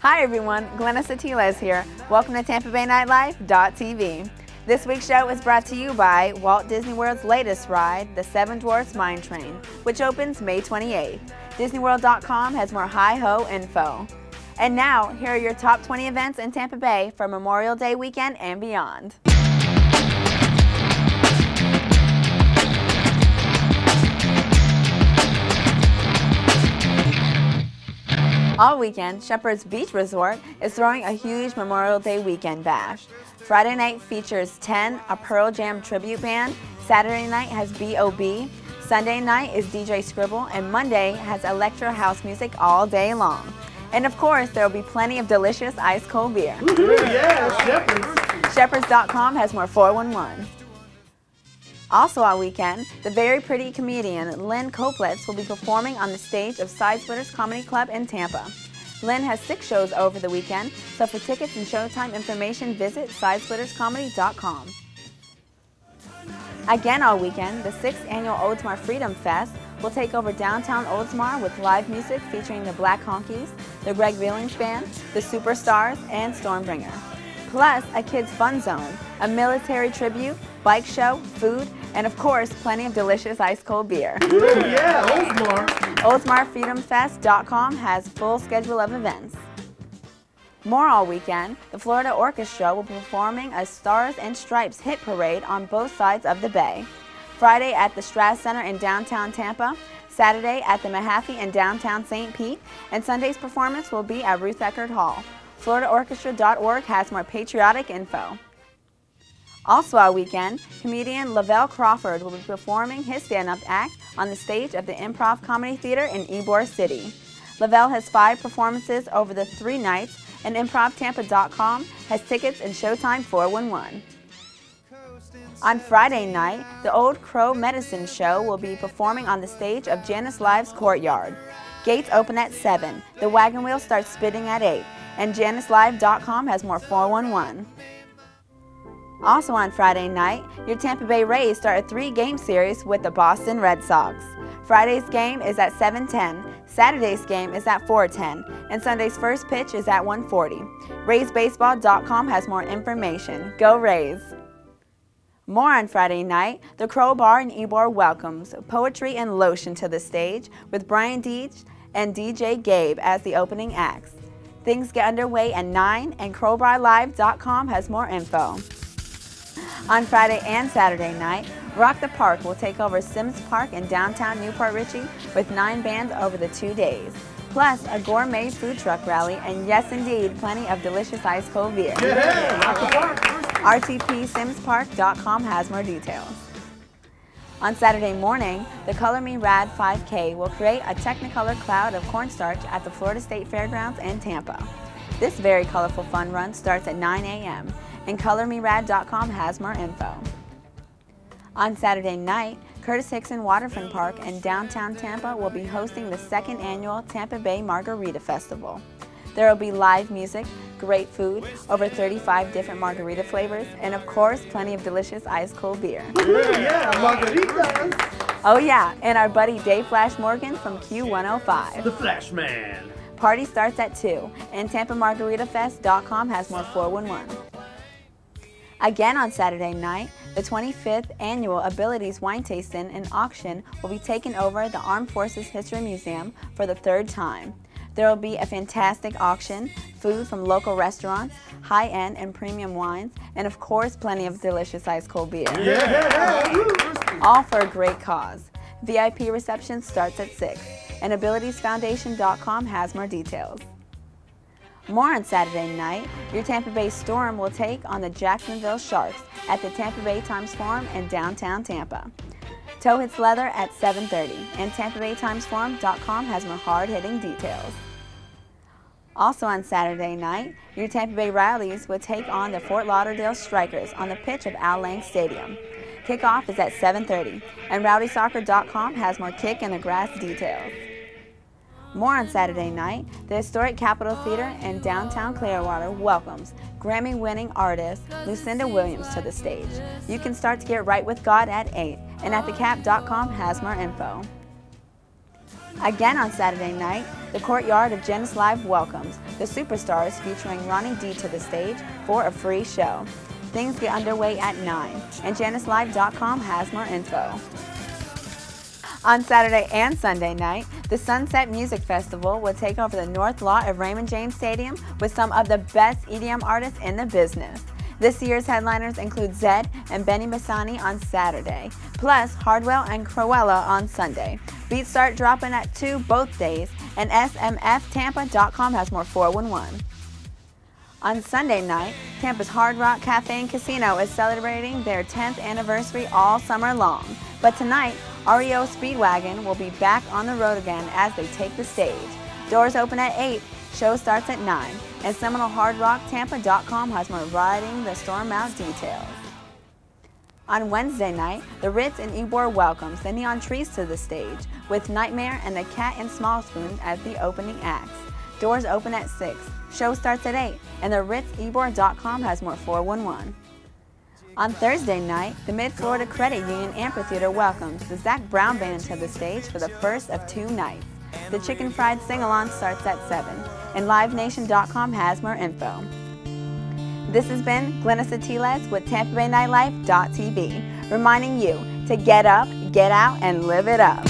Hi everyone, Glynis Atiles here. Welcome to Tampa Bay Nightlife.tv. This week's show is brought to you by Walt Disney World's latest ride, the Seven Dwarfs Mine Train, which opens May 28th. DisneyWorld.com has more hi-ho info. And now, here are your top 20 events in Tampa Bay for Memorial Day weekend and beyond. All weekend, Shepherd's Beach Resort is throwing a huge Memorial Day weekend bash. Friday night features 10, a Pearl Jam tribute band. Saturday night has B.O.B. Sunday night is DJ Scribble, and Monday has electro house music all day long. And of course, there will be plenty of delicious ice-cold beer. Yeah, Shepherds. Shepherds.com has more 411. Also all weekend, the very pretty comedian Lynn Kopletz will be performing on the stage of Side Splitters Comedy Club in Tampa. Lynn has 6 shows over the weekend, so for tickets and showtime information, visit sidesplitterscomedy.com. Again all weekend, the 6th annual Oldsmar Freedom Fest will take over downtown Oldsmar with live music featuring the Black Honkies, the Greg Billings Band, the Superstars, and Stormbringer. Plus, a kids' fun zone, a military tribute, bike show, food, and of course, plenty of delicious ice-cold beer. Yeah, Oldsmar. OldsmarFreedomFest.com has full schedule of events. More all weekend, the Florida Orchestra will be performing a Stars and Stripes hit parade on both sides of the bay. Friday at the Strass Center in downtown Tampa, Saturday at the Mahaffey in downtown St. Pete, and Sunday's performance will be at Ruth Eckerd Hall. FloridaOrchestra.org has more patriotic info. Also all weekend, comedian Lavelle Crawford will be performing his stand-up act on the stage of the Improv Comedy Theater in Ybor City. Lavelle has 5 performances over the 3 nights, and ImprovTampa.com has tickets and showtime 411. On Friday night, the Old Crow Medicine Show will be performing on the stage of Janice Live's Courtyard. Gates open at 7, the wagon wheel starts spinning at 8, and JaniceLive.com has more 411. Also on Friday night, your Tampa Bay Rays start a 3-game series with the Boston Red Sox. Friday's game is at 7:10, Saturday's game is at 4:10, and Sunday's first pitch is at 1:40. RaysBaseball.com has more information. Go Rays! More on Friday night, the Crow Bar in Ybor welcomes Poetry and Lotion to the stage with Brian Deach and DJ Gabe as the opening acts. Things get underway at 9, and CrowBarLive.com has more info. On Friday and Saturday night, Rock the Park will take over Sims Park in downtown Newport Richey with 9 bands over the 2 days. Plus, a gourmet food truck rally, and yes indeed, plenty of delicious ice-cold beer. Yeah, Rock the Park. RTPSimsPark.com has more details. On Saturday morning, the Color Me Rad 5K will create a Technicolor cloud of cornstarch at the Florida State Fairgrounds in Tampa. This very colorful fun run starts at 9 a.m., and ColorMeRad.com has more info. On Saturday night, Curtis Hickson Waterfront Park in downtown Tampa will be hosting the 2nd annual Tampa Bay Margarita Festival. There will be live music, great food, over 35 different margarita flavors, and of course, plenty of delicious ice-cold beer. Yeah, margaritas. Oh yeah, and our buddy Dave Flash Morgan from Q105. The Flash Man. Party starts at 2, and TampaMargaritaFest.com has more 411. Again on Saturday night, the 25th annual Abilities Wine Tasting and Auction will be taking over the Armed Forces History Museum for the 3rd time. There will be a fantastic auction, food from local restaurants, high-end and premium wines, and of course, plenty of delicious ice-cold beer. Yeah. All for a great cause. VIP reception starts at 6, and AbilitiesFoundation.com has more details. More on Saturday night, your Tampa Bay Storm will take on the Jacksonville Sharks at the Tampa Bay Times Forum in downtown Tampa. Toe hits leather at 7:30, and TampaBayTimesForum.com has more hard-hitting details. Also on Saturday night, your Tampa Bay Rowdies will take on the Fort Lauderdale Strikers on the pitch of Al Lang Stadium. Kickoff is at 7:30, and RowdySoccer.com has more kick in the grass details. More on Saturday night, the historic Capitol Theater in downtown Clearwater welcomes Grammy-winning artist Lucinda Williams to the stage. You can start to get right with God at 8, and AtTheCap.com has more info. Again on Saturday night, the Courtyard of Janice Live welcomes the Superstars featuring Ronnie D to the stage for a free show. Things get underway at 9, and JaniceLive.com has more info. On Saturday and Sunday night, the Sunset Music Festival will take over the North Lot of Raymond James Stadium with some of the best EDM artists in the business. This year's headliners include Zedd and Benny Bassani on Saturday, plus Hardwell and Cruella on Sunday. Beats start dropping at 2 both days, and SMFTampa.com has more 411. On Sunday night, Tampa's Hard Rock Cafe and Casino is celebrating their 10th anniversary all summer long. But tonight, REO Speedwagon will be back on the road again as they take the stage. Doors open at 8, show starts at 9, and SeminoleHardRockTampa.com has more riding the storm out details. On Wednesday night, the Ritz in Ybor welcomes the Neon Trees to the stage, with Nightmare and the Cat and Small Spoons as the opening acts. Doors open at 6, show starts at 8, and the RitzYbor.com has more 411. On Thursday night, the Mid-Florida Credit Union Amphitheater welcomes the Zach Brown Band to the stage for the first of 2 nights. The Chicken Fried Sing-Along starts at 7, and LiveNation.com has more info. This has been Glynis Atiles with TampaBayNightLife.tv, reminding you to get up, get out, and live it up.